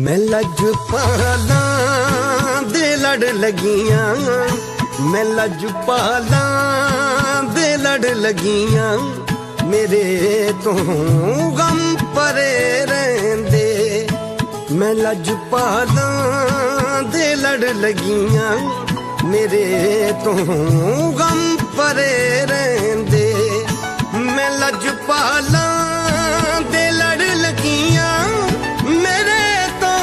मैं लजपाला दे लड़ लगियां, मैं लजपाला दे लड़ लगियां, मेरे तो गम परे रहंदे। मैं लजपाला दे लड़ लगियां, मेरे तो गम परे रहंदे। मैं लजपाला दे लड़ लगियां, मेरे तो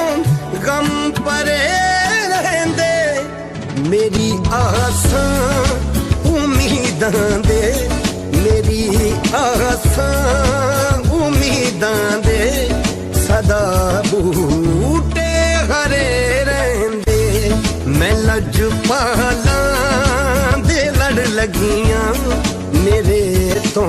गम परे रहंदे। मेरी आसां उम्मीदां दे, मेरी आसां उम्मीदां दे, सदा बूटे हरे रहंदे। मैं लजपाला दे लड़ लगियां, मेरे तो